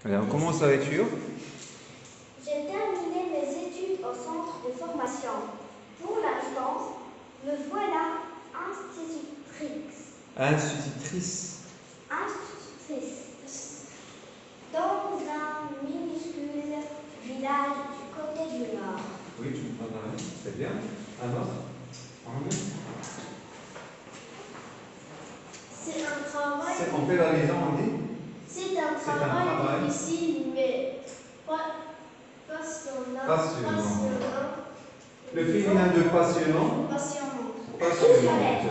Allez, on commence la lecture. J'ai terminé mes études au centre de formation. Pour l'instant, me voilà institutrice. Institutrice. Institutrice. Dans un minuscule village du côté du nord. Oui, tu me parles d'un c'est bien. Un autre. C'est un travail. On fait la liaison, on dit. C'est un travail difficile, mais passionnant. Le féminin de passionnant. Passionnante.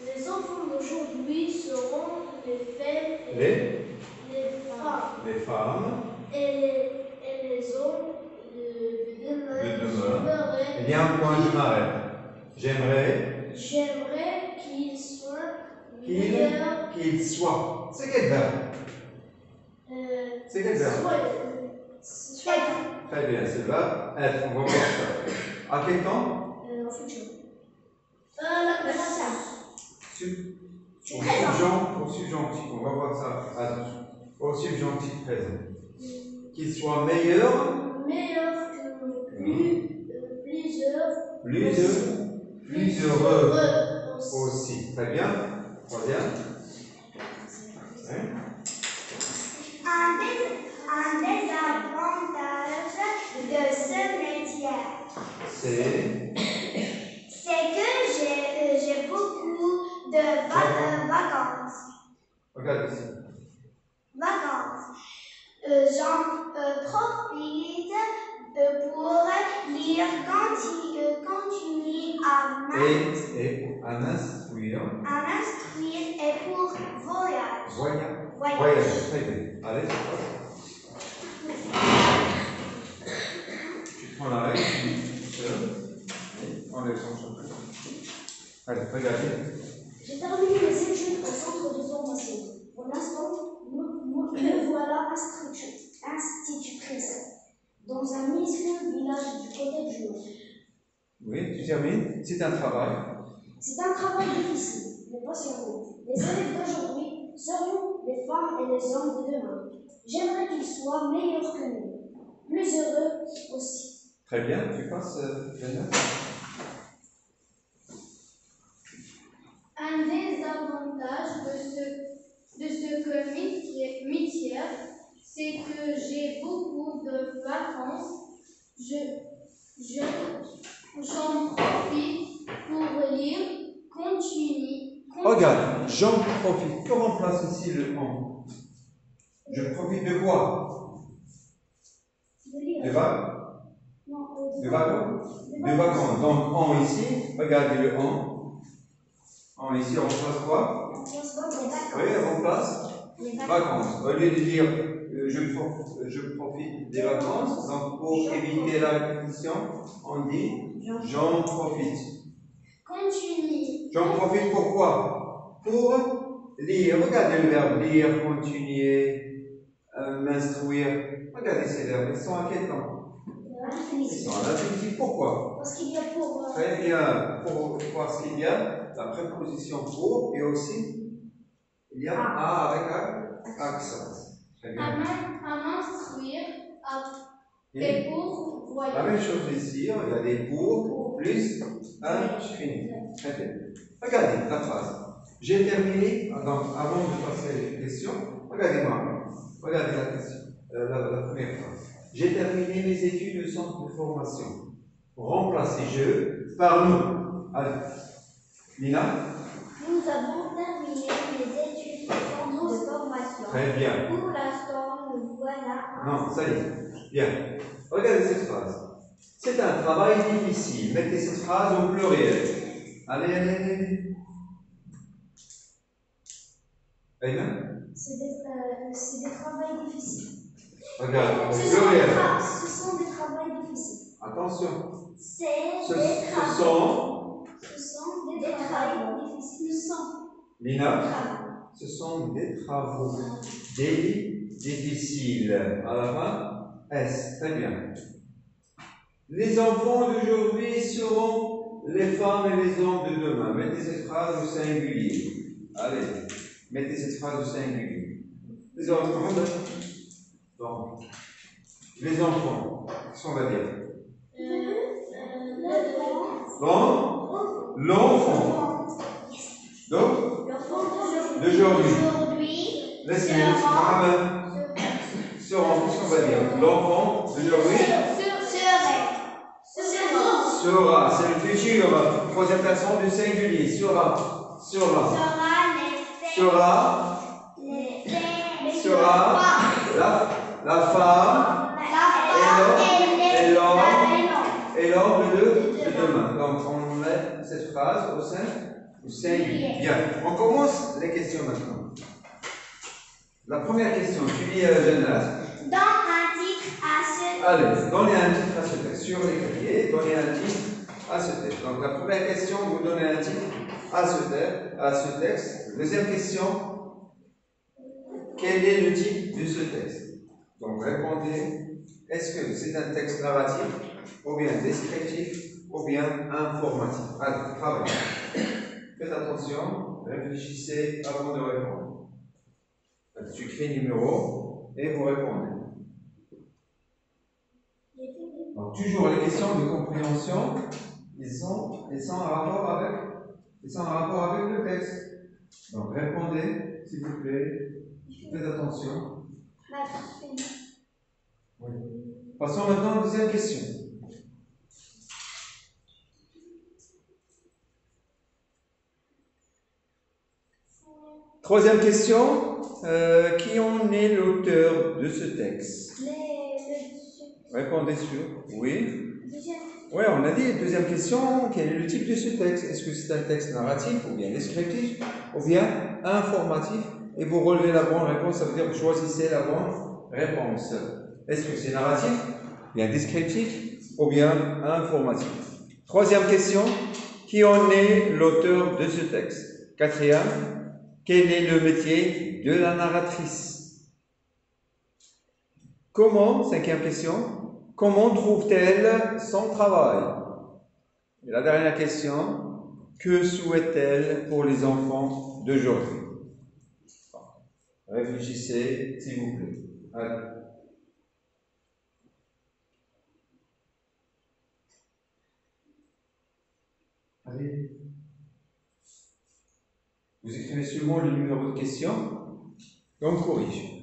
Les enfants d'aujourd'hui seront les femmes et les hommes de demain. Il y a un point, je m'arrête. J'aimerais qu'ils soient meilleurs. Qu'ils soient. C'est quel verbe? C'est quel verbe? Très bien, c'est le verbe être. On va voir ça. À quel temps? Au futur. Au subjonctif, on va voir ça. Au subjonctif présent. Qu'il soit meilleur Que nous. Plus heureux aussi. Très bien. Troisième. Un désavantage de ce métier, c'est que j'ai beaucoup de vacances. Regarde ici. J'en profite pour lire, continuer à m'instruire. Et pour voyage. Voyage. Très bien. Allez, c'est quoi? Tu prends la règle. Enlève son chapeau. Allez, regardez. J'ai terminé mes études au centre de formation. Pour l'instant, me voilà institutrice dans un minuscule village du côté du nord. Oui, tu termines. C'est un travail. C'est un travail difficile, mais passionnant. Les élèves d'aujourd'hui seront les femmes et les hommes de demain. J'aimerais qu'ils soient meilleurs que nous, plus heureux aussi. Très bien, tu passes Lena. Un des avantages de ce métier, c'est que j'ai beaucoup de vacances. J'en profite pour lire, continuer. Regarde, j'en profite. Que remplace ici le en? Je profite de quoi? De vacances. Donc, en ici, regardez le en. En ici, on remplace quoi? Oui, on remplace vacances. Au lieu de dire je profite des vacances, donc pour éviter la répétition, on dit j'en profite. Continue. J'en profite pourquoi? Pour lire. Regardez le verbe lire, continuer, m'instruire. Regardez ces verbes. Ils sont à quel temps? Ils sont à l'infinitif. Pourquoi? Parce qu'il y a pour. Très bien. Parce qu'il y a la préposition pour et aussi il y a a avec un accent. Très bien. À m'instruire et pour voyager. La même chose ici. Il y a des pour plus infini. Très bien. Regardez la phrase. J'ai terminé, donc avant de passer les questions, regardez-moi, regardez la question, la première phrase. J'ai terminé mes études au centre de formation. Remplacez je par nous. Allez. Nina? Nous avons terminé mes études au centre de formation. Très bien. Pour l'instant, nous voilà. Non, ça y est. Bien. Regardez cette phrase. C'est un travail difficile. Mettez cette phrase au pluriel. Allez. C'est des travails difficiles. Regarde, au pluriel. Ce sont des travails difficiles. Attention. Ce sont des travaux difficiles. Lina, ce sont des travaux difficiles. À la fin, S. Très bien. Les enfants d'aujourd'hui seront les femmes et les hommes de demain. Mettez cette phrase au singulier. Allez, mettez cette phrase au singulier. Les enfants. Les enfants, qu'est-ce qu'on va dire? L'enfant. L'enfant. Donc, d'aujourd'hui. Laisse-les, Mohamed. Seront, qu'est-ce qu'on va dire? L'enfant d'aujourd'hui sera. C'est le futur. Troisième personne du singulier. Sera. La femme et l'homme de demain. Donc on met cette phrase au singulier. Bien. On commence les questions maintenant. La première question, tu lis Jeanne. Allez, donnez un titre à ce texte. Sur les cahiers, donnez un titre à ce texte. Donc la première question, vous donnez un titre à ce texte. Deuxième question, quel est le titre de ce texte? Donc répondez, est-ce que c'est un texte narratif, ou bien descriptif, ou bien informatif? Allez, travaillez. Faites attention, réfléchissez avant de répondre. Tu écris numéro et vous répondez. Donc, toujours les questions de compréhension, ils sont en rapport avec le texte. Donc répondez, s'il vous plaît. Faites attention. Oui. Passons maintenant à la deuxième question. Troisième question. Qui en est l'auteur de ce texte? Répondez sur. Oui. Oui, on a dit, deuxième question, quel est le type de ce texte? Est-ce que c'est un texte narratif, ou bien descriptif, ou bien informatif? Et vous relevez la bonne réponse, ça veut dire que vous choisissez la bonne réponse. Est-ce que c'est narratif, bien descriptif, ou bien informatif? Troisième question, qui en est l'auteur de ce texte? Quatrième, quel est le métier de la narratrice? Cinquième question, comment trouve-t-elle son travail? Et la dernière question, que souhaite-t-elle pour les enfants d'aujourd'hui? Réfléchissez, s'il vous plaît. Allez. Allez. Vous écrivez seulement le numéro de question, et on corrige.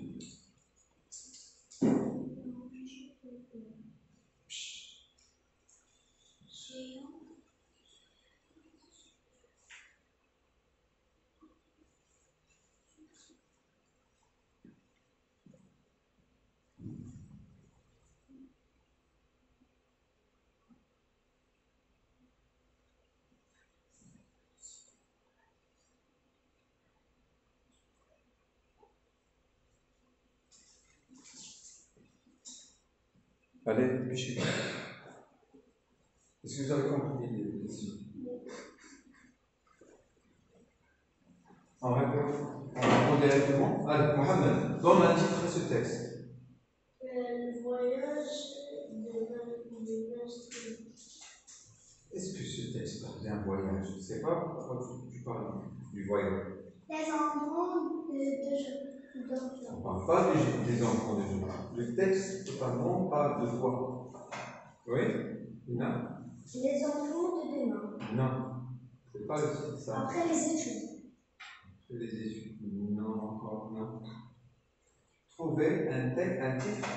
Allez, dépêchez-vous. Est-ce que vous avez compris les questions? On répond directement. Allez, Mohamed, donne un titre à ce texte. Le voyage de l'instrument. Est-ce que ce texte parle d'un voyage? Je ne sais pas pourquoi tu parles du voyage. Les enfants de On ne parle pas des enfants de jour. Le texte totalement parle de quoi? Oui? Non? Les enfants de demain. Non. C'est pas le titre, ça. Après les études. Après les études. Non, encore non. Trouvez un titre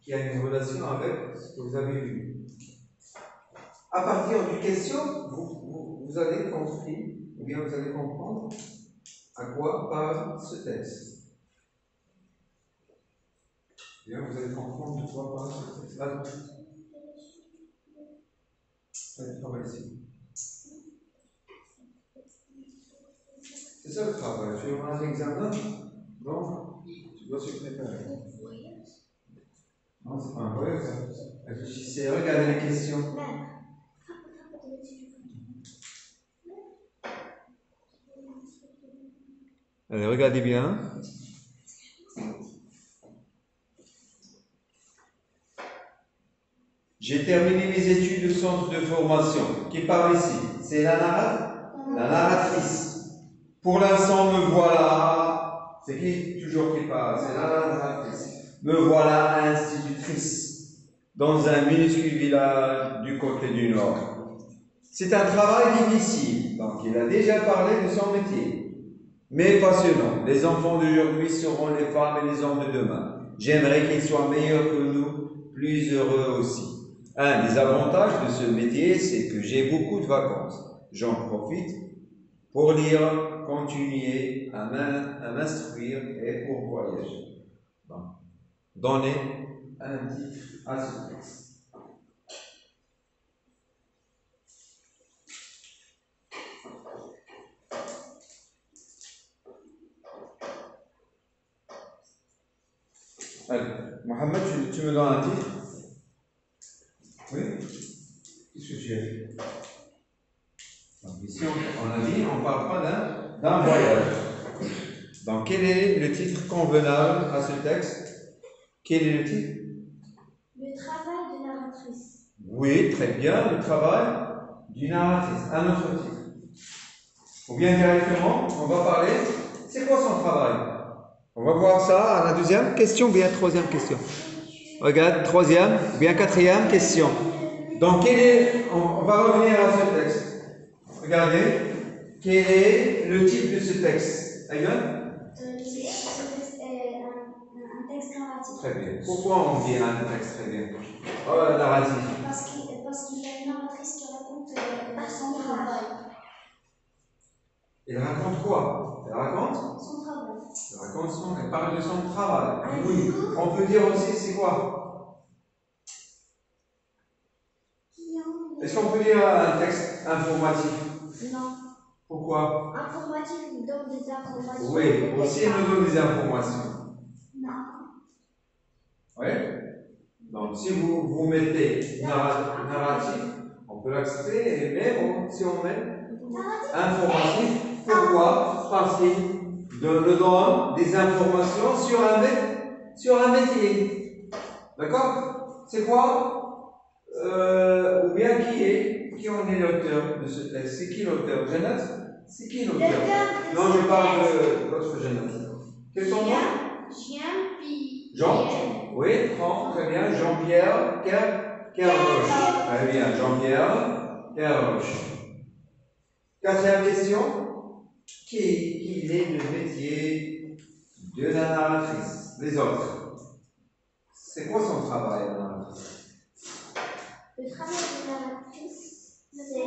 qui a une relation avec ce que vous avez lu. À partir d'une question, vous avez compris, ou bien vous allez comprendre à quoi parle ce texte. Bien, vous allez comprendre de quoi parle ce texte. Allez, travaille ici. C'est ça le travail. Tu auras un examen, donc tu dois se préparer. Non, c'est pas un voyage. Réfléchissez, regardez les questions. Allez, regardez bien. J'ai terminé mes études au centre de formation. Qui parle ici? C'est la narratrice. Pour l'instant, me voilà. C'est qui toujours qui parle? C'est la narratrice. Me voilà institutrice. dans un minuscule village du côté du nord. C'est un travail difficile, donc il a déjà parlé de son métier, mais passionnant. Les enfants d'aujourd'hui seront les femmes et les hommes de demain. J'aimerais qu'ils soient meilleurs que nous, plus heureux aussi. Un des avantages de ce métier, c'est que j'ai beaucoup de vacances. J'en profite pour lire, continuer à m'instruire et pour voyager. Bon. Donnez un titre à ce texte. Allez, Mohamed, tu me donnes un titre? Oui? Qu'est-ce que tu as dit? Donc ici, on a dit, on ne parle pas d'un voyage. Donc, quel est le titre convenable à ce texte? Quel est le titre? Le travail de narratrice. Oui, très bien, le travail d'une narratrice. Un autre titre. Ou bien directement, on va parler, c'est quoi son travail? On va voir ça à la deuxième question ou bien troisième question. Regarde, troisième ou bien quatrième question. Donc, on va revenir à ce texte. Regardez, quel est le type de ce texte? Aïe? Un texte narratif. Très bien. Pourquoi on dit un texte très bien? Oh, narratif. Parce qu'il y a une narratrice qui raconte son travail. Elle raconte quoi? Elle raconte? Son travail. Elle parle de son travail. Oui. On peut dire aussi, c'est quoi? Est-ce qu'on peut dire un texte informatif? Non. Pourquoi? Informatif, il donne des informations. Oui, aussi il nous donne des informations. Non. Oui. Donc si vous mettez narratif, on peut l'accepter, mais bon, si on met informatif, pourquoi? Parce qu'il nous donne des informations sur un métier. D'accord? C'est quoi? Ou bien qui en est l'auteur de ce texte? C'est qui l'auteur? Jeannette? C'est qui l'auteur? Non, je parle de votre Jeannette. Quel est ton nom? Jean? Oui, très bien. Jean-Pierre Kerroche. Très bien, Jean-Pierre Kerroche. Quatrième question. Quel est le métier de la narratrice? Les autres. C'est quoi son travail, la narratrice? Le travail de narratrice, c'est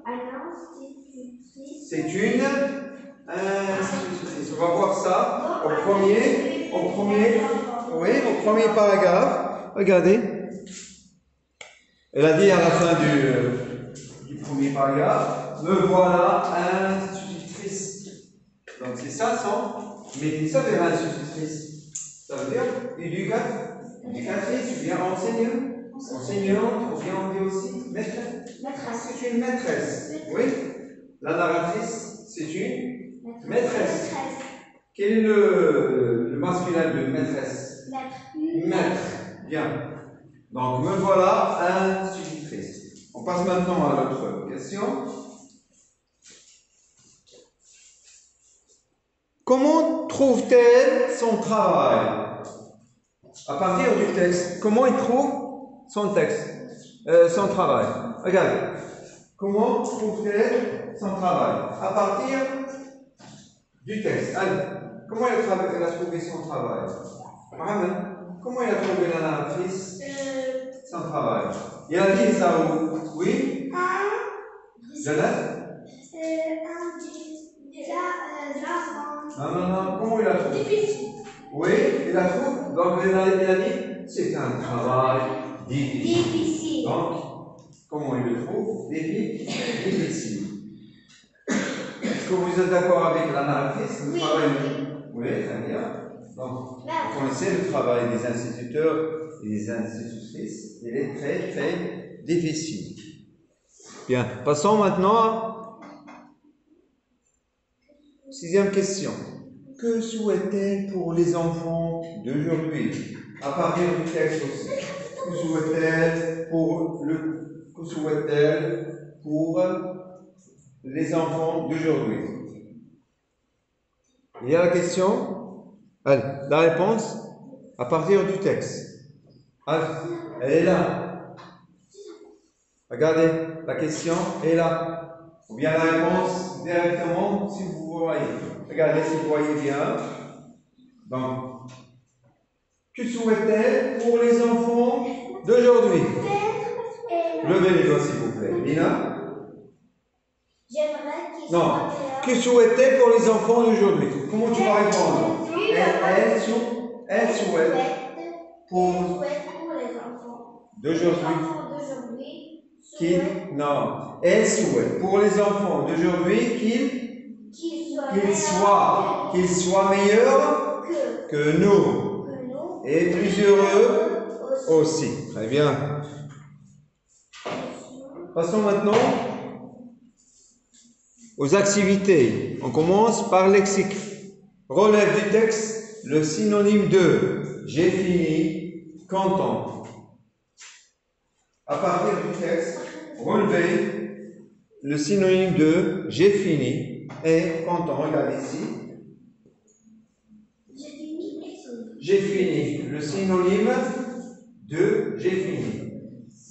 un institutrice. C'est une institutrice. On va voir ça au premier paragraphe. Regardez. Elle a dit à la fin du premier paragraphe, me voilà institutrice. Donc c'est ça son métier. Ça veut dire institutrice. Ça veut dire éducatrice, ou bien enseignante, ou bien on dit aussi maîtresse. C'est une maîtresse. Oui. La narratrice, c'est une maîtresse. Quel est le masculin de maîtresse? Maître. Bien. Donc, me voilà institutrice. On passe maintenant à l'autre question. Comment trouve-t-elle son travail? À partir du texte, comment il trouve son travail? Regardez. Comment trouve-t-elle son travail? À partir du texte. Allez, comment elle a trouvé son travail? Mohamed, comment elle a trouvé la narratrice son travail? Il a dit ça où? Oui? Jeannette? Non. Comment il a trouvé? Oui, il a trouvé. Donc, il a dit c'est un travail difficile. Donc, comment il le trouve? Difficile. Est-ce que vous êtes d'accord avec la narratrice? Oui, très bien. Donc, vous connaissez le travail des instituteurs et des institutrices. Il est très, très difficile. Bien, passons maintenant à la sixième question. Que souhaite-t-elle pour les enfants d'aujourd'hui? À partir du texte aussi. Que souhaite-t-elle pour les enfants d'aujourd'hui? Il y a la question, allez, la réponse à partir du texte. Ah, elle est là. Regardez, la question est là. Ou bien la réponse directement si vous voyez. Regardez si vous voyez bien. Donc, que souhaite-t-elle pour les enfants d'aujourd'hui? Levez les doigts s'il vous plaît. Lina? J'aimerais qu'ils Non. soient meilleurs. Que souhaite-t-elle pour les enfants d'aujourd'hui? Comment tu vas répondre? Elle souhaite pour les enfants d'aujourd'hui d'aujourd'hui non. Elle souhaite pour les enfants d'aujourd'hui qu'ils soient meilleurs que nous et plus heureux aussi. Très bien. Passons maintenant aux activités. On commence par lexique. Relève du texte le synonyme de j'ai fini, content. À partir du texte, relevez le synonyme de j'ai fini et content. Regardez ici. J'ai fini. Le synonyme de j'ai fini.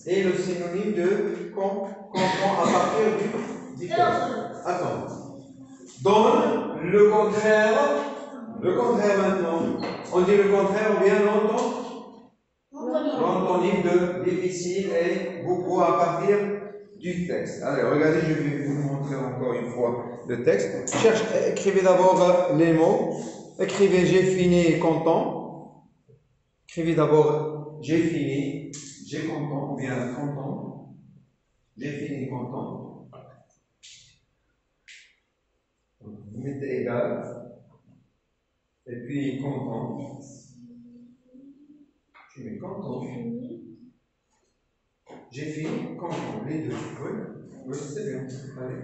Et le synonyme de content à partir du texte. Attends. Donne le contraire. Le contraire maintenant. On dit le contraire ou bien l'antonyme de difficile et beaucoup à partir du texte. Allez, regardez, je vais vous montrer encore une fois le texte. Écrivez d'abord les mots. Écrivez j'ai fini content. Écrivez d'abord j'ai fini, j'ai content ou bien content. J'ai fini content. Vous mettez égal. Et puis content. Tu mets content. J'ai fini content. Les deux. Oui, c'est bien. Allez.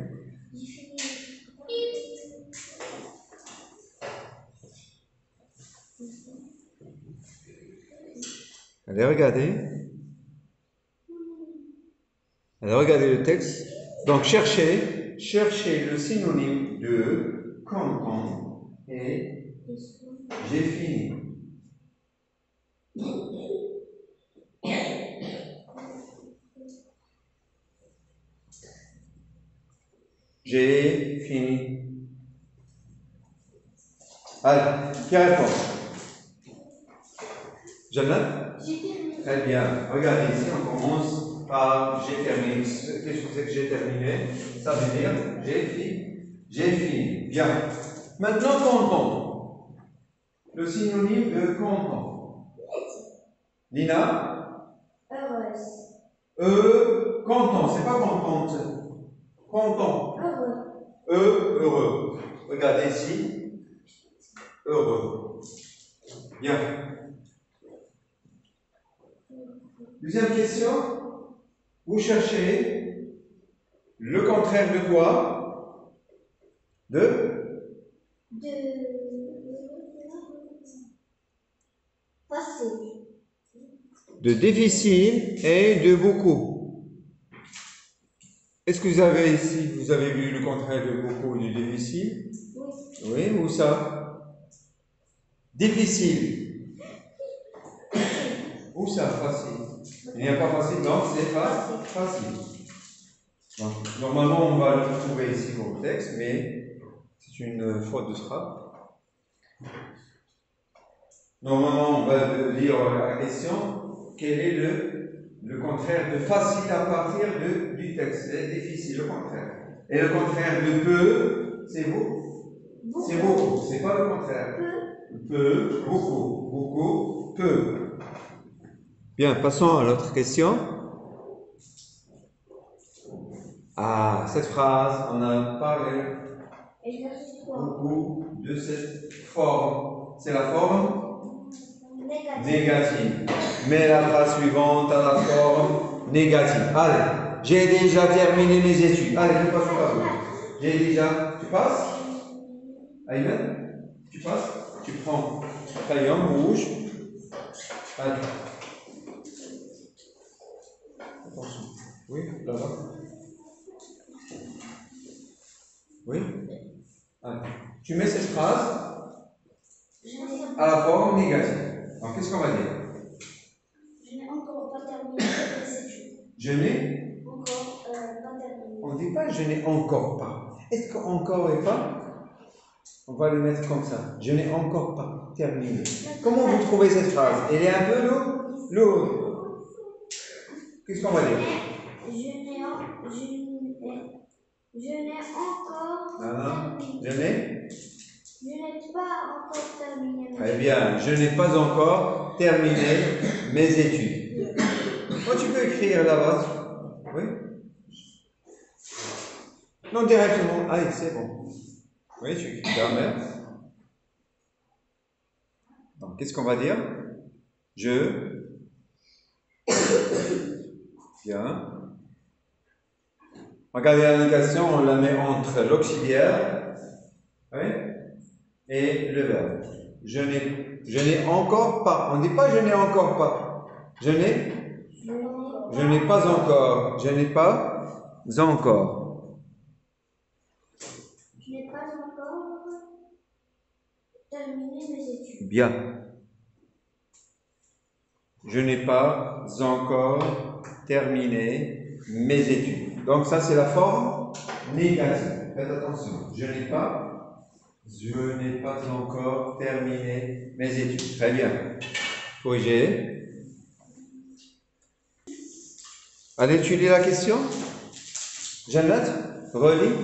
Allez, regardez. Allez, regardez le texte. Donc, cherchez le synonyme de content et j'ai fini. J'ai fini. Allez, qui répond? Jeannette? Très bien. Regardez ici, on commence par j'ai terminé. Qu'est-ce que c'est que j'ai terminé? Ça veut dire j'ai fini. Bien. Maintenant, content. Le synonyme de content. Lina? Heureuse. Content, c'est pas contente. Content. Heureux. Heureux. Regardez ici. Heureux. Bien. Deuxième question. Vous cherchez le contraire de quoi? Facile. De difficile et de beaucoup. Est-ce que vous avez ici, vous avez vu le contraire de beaucoup et de difficile? Oui. Oui, où ça? Difficile. Où ça? Facile. Il n'y a pas facile, non, c'est facile. Donc, normalement, on va le trouver ici dans le texte, mais c'est une faute de frappe. Normalement, on va lire la question. Quel est le contraire de facile à partir du texte? C'est difficile, le contraire. Et le contraire de peu, c'est vous? C'est beaucoup. C'est pas le contraire. Peu, beaucoup. Beaucoup, peu. Bien, passons à l'autre question. Ah, cette phrase, on a parlé beaucoup de cette forme. C'est la forme négative. Mais la phrase suivante a la forme négative. Allez, j'ai déjà terminé mes études. Allez, je passe au tableau. J'ai déjà. Tu passes? Ayman? Tu passes? Tu prends le crayon rouge. Allez. Attention. Oui, là-bas. Oui? Allez. Tu mets cette phrase à la forme négative. Alors, qu'est-ce qu'on va dire? Je n'ai. Encore pas terminé. On ne dit pas je n'ai encore pas. Est-ce qu'encore et pas? On va le mettre comme ça. Je n'ai encore pas terminé. Comment vous trouvez cette phrase? Elle est un peu lourde. Qu'est-ce qu'on va dire? Je n'ai encore terminé. Je n'ai pas encore terminé. Très bien. Je n'ai pas encore terminé mes études. Moi, tu peux écrire là-bas. Oui? Non, directement. Allez, c'est bon. Oui, tu écris là, donc, qu'est-ce qu'on va dire? Je. Bien. Regardez l'indication, on la met entre l'auxiliaire, oui, et le verbe. Je n'ai encore pas. On ne dit pas je n'ai encore pas. Je n'ai pas encore. Je n'ai pas encore. Je n'ai pas encore terminé mes études. Bien. Je n'ai pas encore terminé mes études. Donc ça, c'est la forme négative. Faites attention. Je n'ai pas encore terminé mes études. Très bien. Corrigez. Allez, tu lis la question? Jeannette, relis.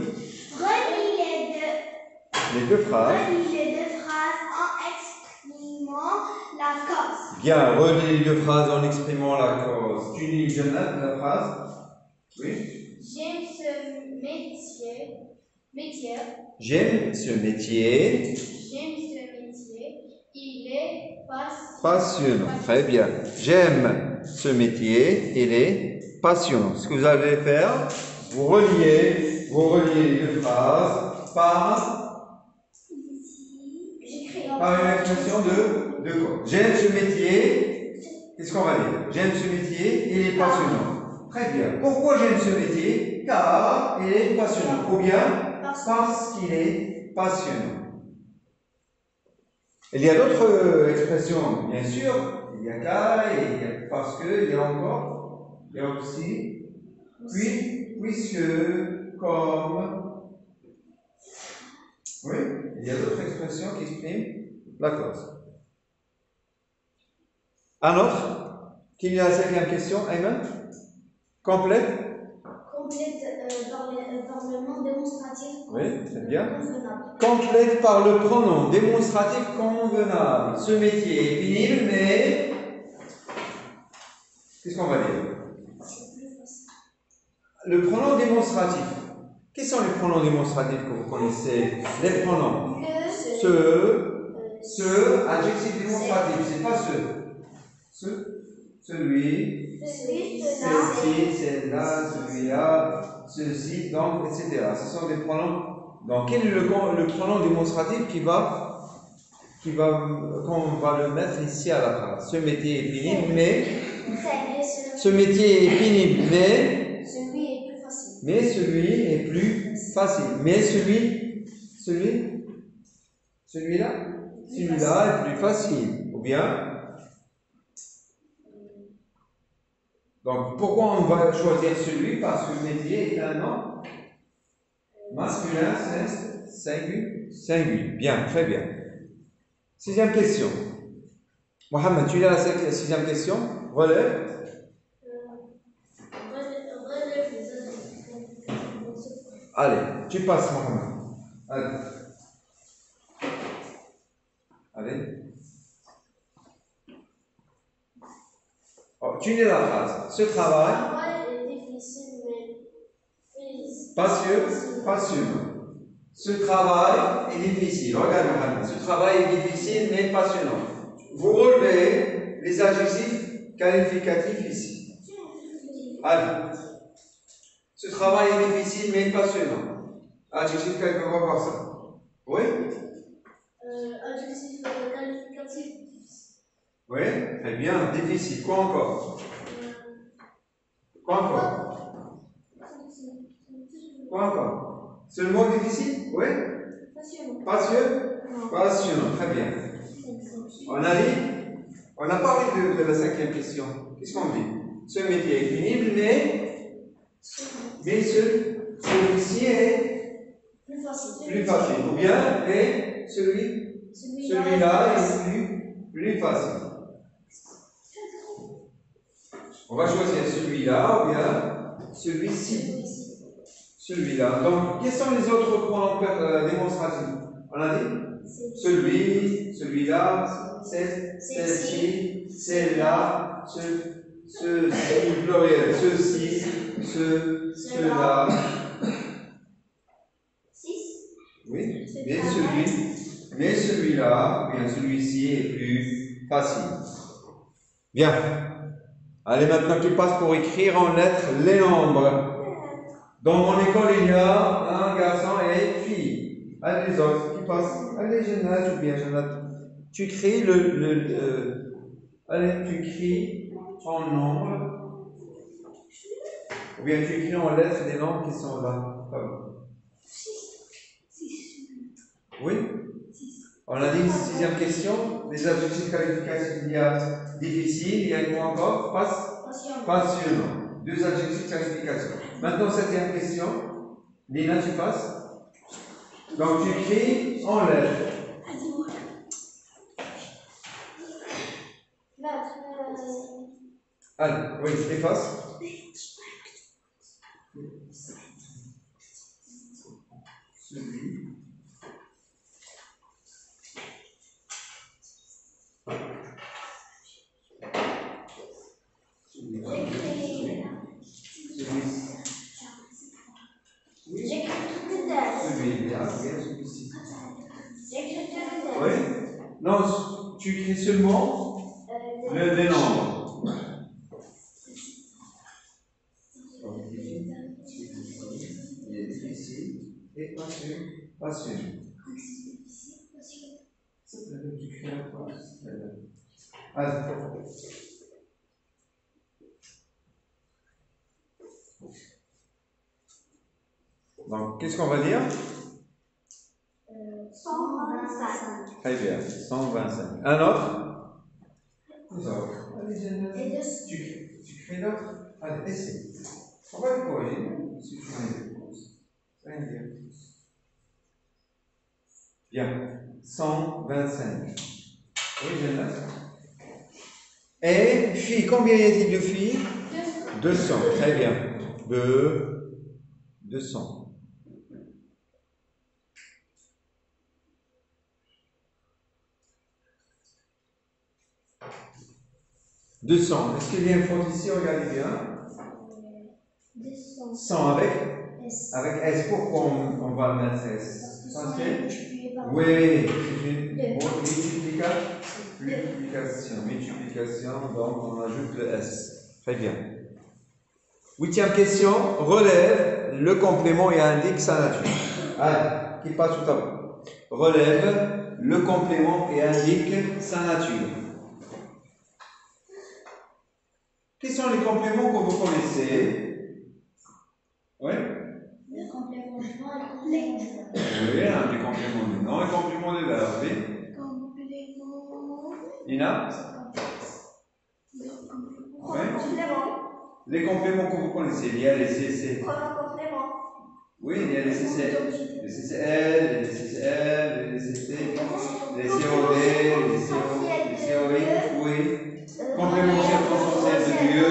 Les deux phrases. Relis les deux phrases en exprimant la cause. Bien, relis les deux phrases en exprimant la cause. Tu lis, Jeannette, la phrase? Oui. J'aime ce métier. J'aime ce métier. Il est Passionnant. Très bien. J'aime ce métier. Il est passionnant. Ce que vous allez faire, vous reliez les deux phrases par une expression de quoi? J'aime ce métier. Qu'est-ce qu'on va dire? J'aime ce métier. Il est passionnant. Très bien. Pourquoi j'aime ce métier? Car il est passionnant. Ou bien parce qu'il est passionnant. Il y a d'autres expressions, bien sûr. Il y a car, il y a parce que, il y a encore, il y a aussi, puis, puisque, comme. Oui, il y a d'autres expressions qui expriment la cause. Un autre? Qu'il y a la cinquième question, Ayman? Complète par le nom démonstratif. Oui, très bien. Convenable. Complète par le pronom démonstratif convenable. Ce métier est pénible, mais. Qu'est-ce qu'on va dire? Le pronom démonstratif. Quels sont les pronoms démonstratifs que vous connaissez? Les pronoms. Ce, adjectif démonstratif, c'est pas celui, celle-ci, celle-là, celui-là, ceci, donc, etc. Ce sont des pronoms. Donc, quel est le pronom démonstratif qu'on va le mettre ici à la phrase? Ce métier est pénible, mais. Ce métier est pénible, mais. Celui est plus facile. Mais celui-là est plus facile. Ou bien. Donc, pourquoi on va choisir celui? Parce que le métier est un nom masculin, singulier. Bien, très bien. Sixième question. Mohamed, tu as la sixième question? Relève. Allez, tu passes, Mohamed. Allez. Oh, tu lis la phrase. Ce travail est difficile, mais passionnant. Ce travail est difficile. Regarde, Mohamed. Ce travail est difficile, mais passionnant. Vous relevez les adjectifs qualificatifs ici. Allez. Ce travail est difficile, mais passionnant. Adjectif qualificatif, on va voir ça. Oui? adjectif qualificatif. Oui, très bien. Difficile. Quoi encore? Quoi encore? C'est le mot difficile? Oui? Passionnant. Très bien. On n'a pas parlé de la cinquième question. Qu'est-ce qu'on dit? ce métier est pénible, mais celui-ci est plus facile. plus facile. Ou bien, et celui-là est plus facile. On va choisir celui-là ou bien celui-ci. Celui-là. Donc, quels sont les autres points démonstratifs? On a dit celui-là, celle-ci, celle-là, ceci, pluriel, ceci, cela. 6. Oui, mais celui-là, ou bien celui-ci est plus facile. Bien. Allez, maintenant tu passes pour écrire en lettres les nombres. Dans mon école, il y a un garçon et une fille. Allez, les autres qui passent. Allez, Jonathan, ou bien Jonathan. Tu écris allez, tu écris en nombre. Ou bien tu écris en lettres des nombres qui sont là. Oui? On a dit une sixième question. Les adjectifs qualificatifs, il y a difficile, il y a une quoi encore? Passionnant. 2 adjectifs qualificatifs. Maintenant, septième question. Lina, tu passes. Donc, tu écris en lettres. Allez, oui, efface. Celui. Celui-là, celui-ci. Oui? Non, tu écris seulement les nombres. Il est difficile et passionnant. Allez. Donc, qu'est-ce qu'on va dire? 125. Très bien, 125. Un autre? Les autres. Allez, tu crées l'autre? Allez, essaye. On va le corriger. Si tu connais les réponses. Rien dire. Bien. 125. Oui, Jonathan. Et filles, combien y a-t-il de filles? 200. Très bien. 200. 200. Est-ce qu'il y a une faute ici? Regardez bien. 100 avec S. Pourquoi on va mettre S? Parce que oui, c'est une multiplication. Donc on ajoute le S. Très bien. 8e question. Relève le complément et indique sa nature. Allez, qui passe tout à l'heure. Relève le complément et indique sa nature. Quels sont les compléments que vous connaissez? Oui? Le complément de nom et le complément de verbe. Oui, les compléments de nom et complément de verbe. Oui. Complément. Nina? Oui? Les compléments que vous connaissez, il y a les CC. Complément. Oui, il y a les CCL, les CCL, les CC, les COD, les COI, oui. Complément circonstanciel de lieu,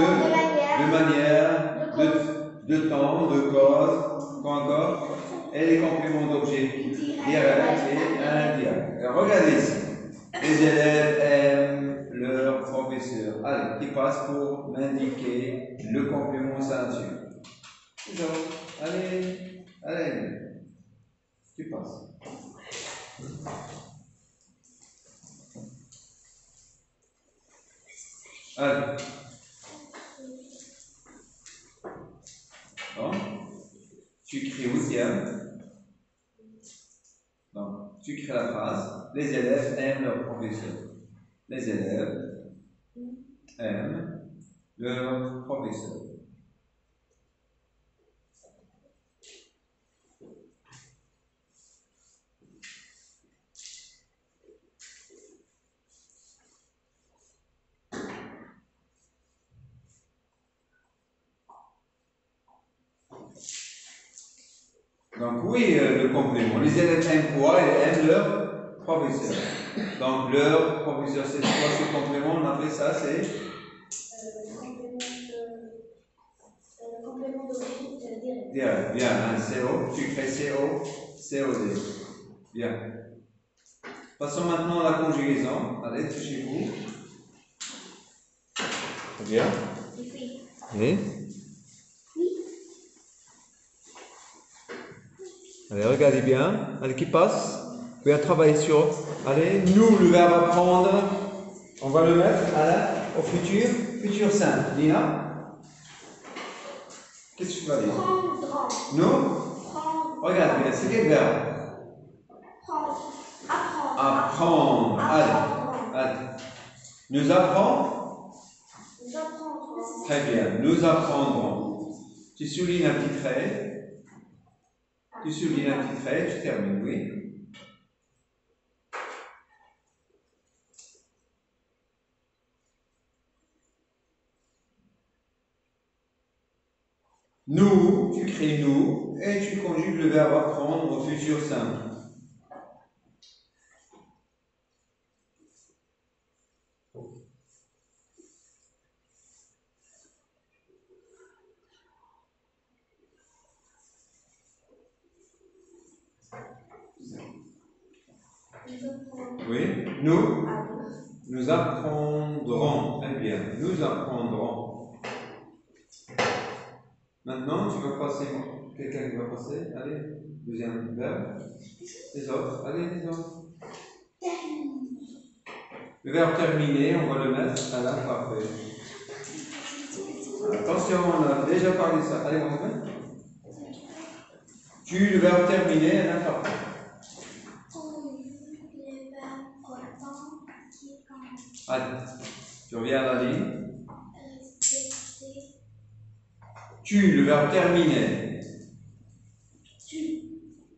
de manière, de temps, de cause, quoi encore, et les compléments d'objet, direct et indirect. Regardez ici. Les élèves aiment leur professeur. Allez, qui passe pour m'indiquer le complément sa nature. Allez, tu passes. Allez. Donc, tu crées 8e. Donc, tu crées la phrase. Les élèves aiment leur professeur. Les élèves aiment leur professeur. Donc oui, le complément. Les élèves aiment quoi? Ils aiment leur professeur. Donc leur professeur, c'est quoi ce complément? On appelle ça, c'est complément de direct. direct. Bien, un CO, tu crées CO, COD. Bien. Passons maintenant à la conjugaison. Allez, chez vous. Très bien. Oui. Allez, regardez bien. Allez, qui passe? Bien travailler sur. Allez, nous, le verbe apprendre. On va le mettre au futur simple. Lina? Qu'est-ce que tu vas dire? Prendre. Nous? Prendre. Regarde bien, c'est quel verbe? Prendre. Apprendre. Apprendre. Allez. Nous apprenons? Nous apprendrons. Très bien. Nous apprendrons. Tu soulignes un petit trait. Tu soulignes un petit trait, tu termines, oui. Nous, tu crées nous, et tu conjugues le verbe apprendre au futur simple. Oui, nous apprendrons. Très bien, nous apprendrons. Maintenant, tu vas passer, quelqu'un qui va passer, allez, deuxième verbe. Les autres, allez, les autres. Le verbe terminer, on va le mettre à l'imparfait. Attention, on a déjà parlé de ça. Allez, Mohamed. Le verbe terminer à l'imparfait. Allez, tu reviens à la ligne. Le verbe terminer.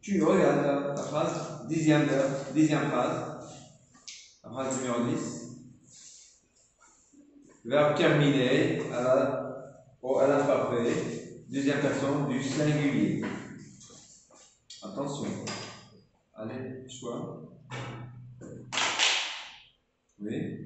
Tu regardes la phrase, dixième phrase, la phrase numéro 10. Le verbe terminer à l'imparfait, deuxième personne du singulier. Attention. Allez, choix. Oui.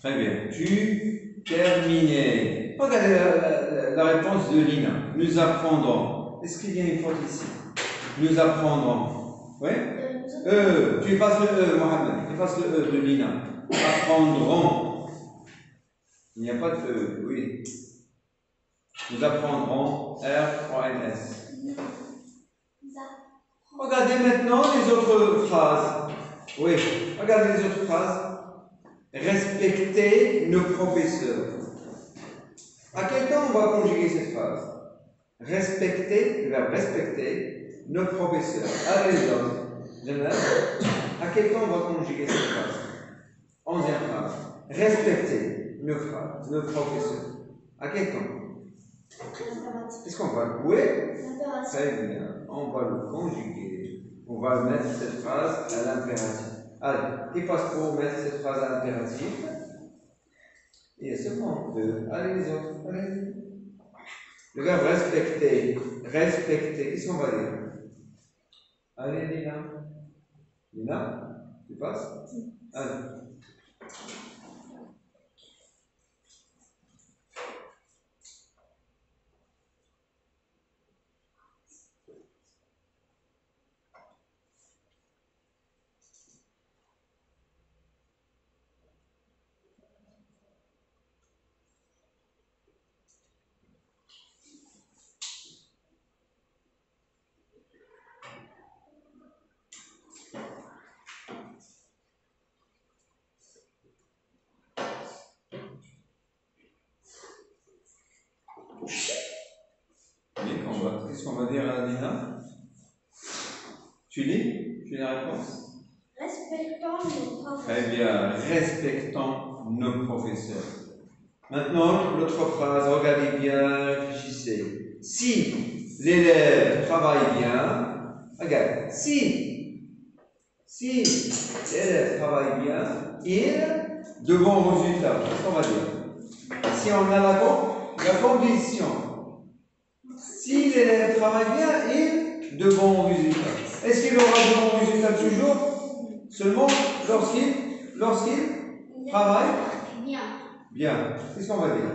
Très bien. Tu terminais. Regardez la réponse de Lina. Nous apprendrons. Est-ce qu'il y a une faute ici? Nous apprendrons. Oui? Tu effaces le E, Mohamed. Tu effaces le E de Lina. Apprendrons. Il n'y a pas de E, oui. Nous apprendrons R-O-N-S. Regardez maintenant les autres phrases. Oui, regardez les autres phrases. Respecter nos professeurs. À quel temps on va conjuguer cette phrase? Respecter, le verbe respecter nos professeurs. Allez les autres. À quel temps on va conjuguer cette phrase? 11e phrase. Respecter nos professeurs. À quel temps? Est-ce qu'on va le louer? Très bien. On va le conjuguer. On va mettre cette phrase à l'impératif. Allez, qui passe pour mettre cette phrase à l'impératif? Il y a seulement deux. Allez les autres. Allez. Le verbe respecter. Respecter. Qu'est-ce qu'on va dire? Allez Lina. Lina, tu passes? Allez. Qu'est-ce qu'on va dire à Lina? Tu lis la réponse? Respectons nos professeurs. Très bien. Respectons nos professeurs. Maintenant, l'autre phrase, regardez bien, réfléchissez. Si l'élève travaille bien, regarde, si l'élève travaille bien, il de bons résultats. Qu'est-ce qu'on va dire? Si on a la condition, si l'élève travaille bien, il de bons résultats. Est-ce qu'il aura de bons résultats toujours? Seulement lorsqu'il travaille bien. Qu'est-ce qu'on va dire?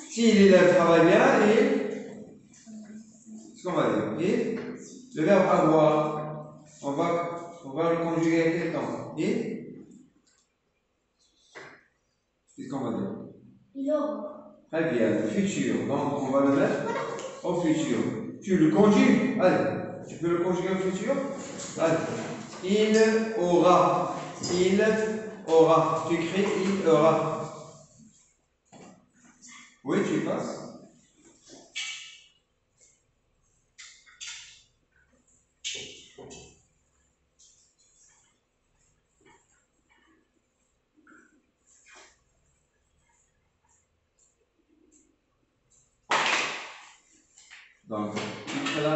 Si l'élève travaille bien, qu'est-ce qu'on va dire? Et le verbe avoir, on va le conjuguer à quel temps? Et qu'est-ce qu'on va dire? Il aura. Très bien, le futur. Donc on va le mettre au futur. Tu le conjugues. Allez, tu peux le conjuguer au futur? Allez. Il aura. Il aura. Tu écris il aura. Oui, tu passes. Donc, tu écris là,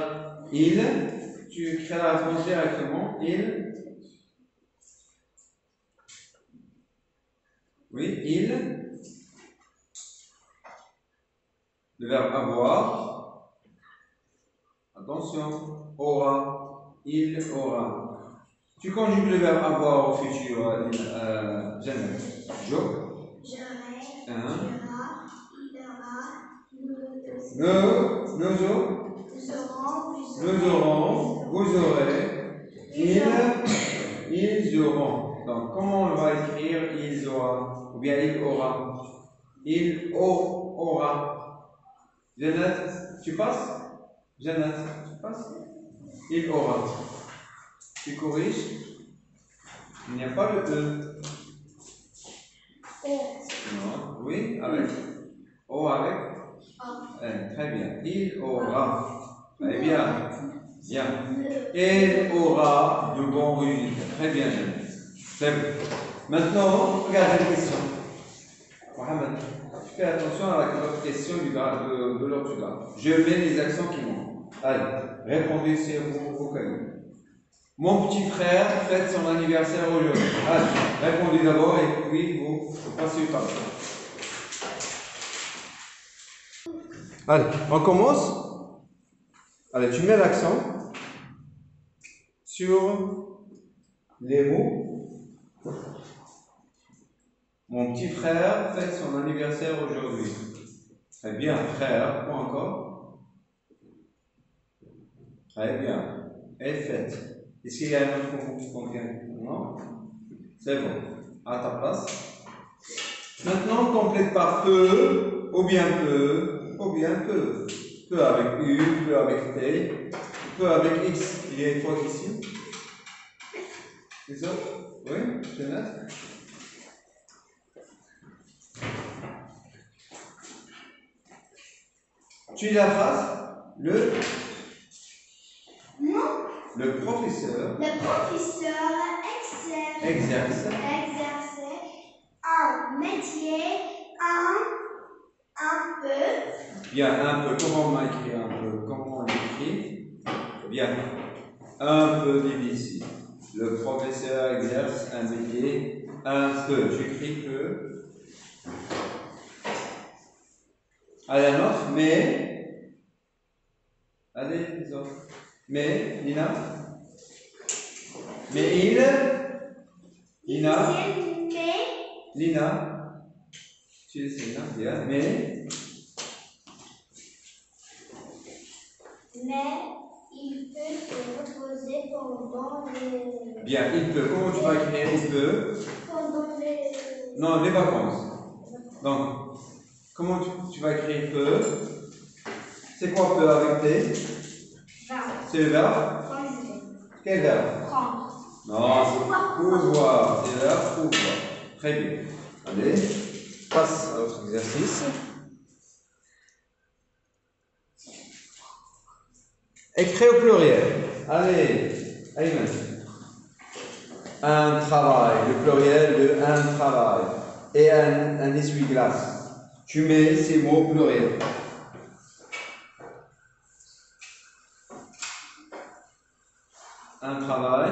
tu écris la réponse directement, oui, le verbe avoir, attention, aura, il aura. Tu conjugues le verbe avoir au futur, Jeanne. Jo. Nous aurons, vous aurez, ils auront. Donc, comment on va écrire ils aura ou bien il aura? Il aura. Jeannette, tu passes? Jeannette, tu passes? Il aura. Tu corriges? Il n'y a pas le E. Non, oui, avec. O avec. Très bien. Il aura. Très bien. Bien. Elle aura de bons résultats. Très bien, Jeannette. C'est bon. Maintenant, regardez la question. Mohamed, fais attention à la question de l'orthographe. Je mets les accents qui manquent. Allez, répondez sur vos cahiers. Mon petit frère fête son anniversaire aujourd'hui. Allez, répondez d'abord et puis vous passez par là. Allez, on commence. Allez, tu mets l'accent sur les mots. Mon petit frère fête son anniversaire aujourd'hui. Très bien, frère, quoi encore? Très bien. Elle fête. Est-ce qu'il y a un autre mot qui convient? Non? C'est bon. À ta place. Maintenant, complète par peu, ou bien peu, ou bien peu. Peu avec U, peu avec T, peu avec X. Il y a une fois ici. C'est ça? Oui? Je note. Tu lis la phrase? Le professeur exerce un métier un peu. Bien, un peu. Comment on a écrit un peu? Comment on écrit? Bien. Un peu difficile. Le professeur exerce un métier un peu. J'écris peu. Allez, un autre. Mais. Allez, les autres. Mais, Lina. Mais Lina. Tu sais, Lina, bien. Mais il peut se reposer pendant les... Bien, il peut. Comment tu vas écrire il peut? Pendant les... Non, les vacances. Donc, comment tu vas écrire peut? C'est quoi peut avec T? C'est le verbe? Quel verbe? Prendre. Non, c'est pouvoir. C'est le verbe pouvoir. Très bien. Allez, passe à l'autre exercice. Écris au pluriel. Allez, Ayman. un travail, le pluriel de un travail, et un essuie-glace. Tu mets ces mots pluriels. Un travail.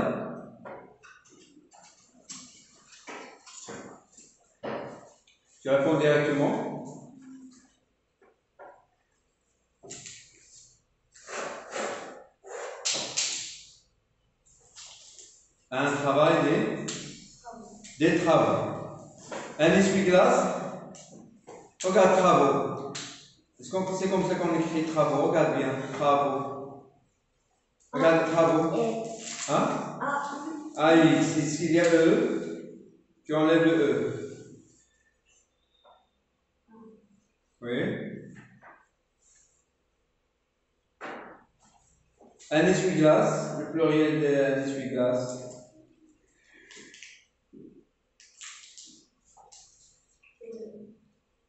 Tu réponds directement. Un travail, des travaux. Un essuie-glace. Regarde, travaux. C'est comme ça qu'on écrit travaux. Regarde bien, travaux. Regarde, travaux. Hein? Ah, s'il y a le E, tu enlèves le E. Oui. Un essuie-glace, le pluriel d'un essuie-glace.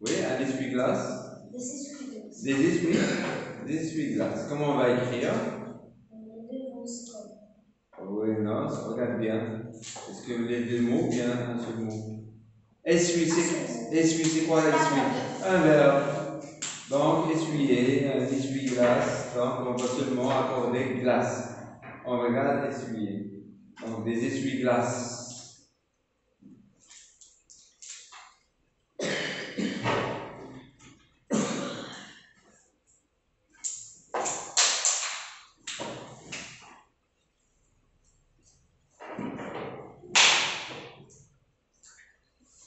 Oui, un essuie-glace. Des essuie-glaces. Comment on va écrire? Oui, non, regarde bien. Est-ce que les deux mots ou bien un seul mot? Essuie, c'est quoi essuie? Un verbe. Donc, essuyer, un essuie-glace. Donc, on va seulement accorder glace. On regarde essuyer. Donc, des essuie-glaces.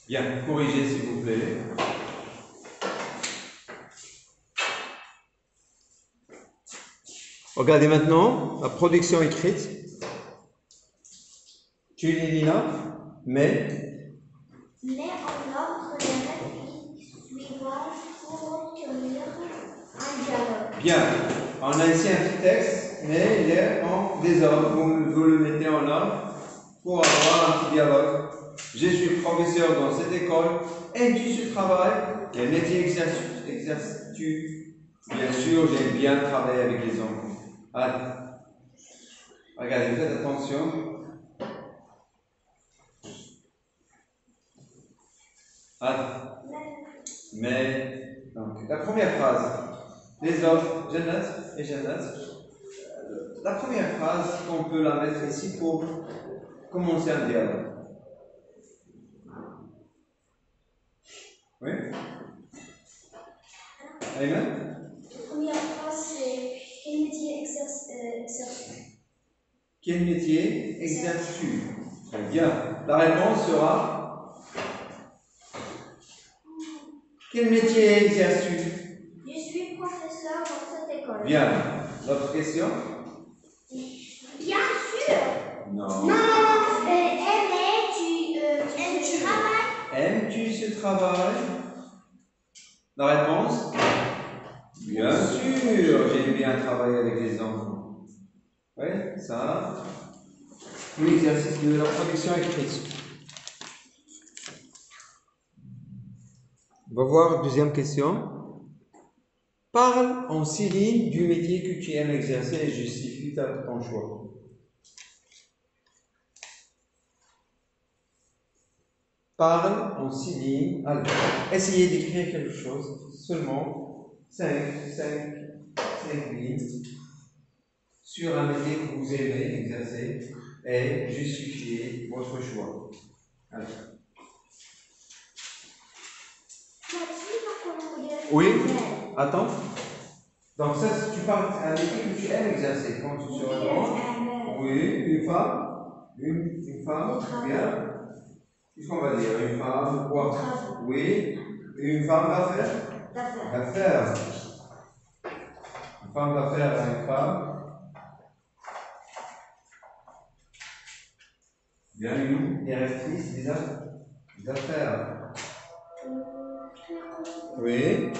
Bien, corrigez s'il vous plaît. Regardez maintenant la production écrite. Tu lis Lina, mais en ordre les répliques suivantes pour obtenir un dialogue. Bien, on a ici un petit texte, mais il est en désordre. Vous le mettez en ordre pour avoir un petit dialogue. Je suis professeur dans cette école. Aimes-tu ce travail? Quel métier exerces-tu? Bien sûr, j'aime bien travailler avec les enfants. Allez, regardez, faites attention. Allez. Mais, donc, la première phrase. Les autres, je note et je note. La première phrase, on peut la mettre ici pour commencer un dialogue. Oui? Amen? La première phrase, c'est quel métier exerces-tu? Quel métier exerces-tu? Très bien. La réponse sera quel métier exerces-tu? Je suis professeur dans cette école. Bien. L'autre question? Bien sûr. Non. Aimes-tu ce travail? Aimes-tu ce travail? La réponse? Bien sûr, j'aime bien travailler avec les enfants. Oui, ça. L'exercice de la production écrite. On va voir deuxième question. Parle en 6 lignes du métier que tu aimes exercer et justifie ton choix. Parle en 6 lignes. Alors, essayez d'écrire quelque chose, seulement 5 lignes, sur un métier que vous aimez exercer et justifier votre choix. Alors. Oui, attends. Donc ça, tu parles un métier que tu aimes exercer. Quand tu se réponds, oui, une femme, une femme, bien. Qu'est-ce qu'on va dire? Une femme, quoi? Oui, une femme d'affaires? D'affaires. Une femme d'affaires à une femme. Bien, une directrice des affaires. Oui.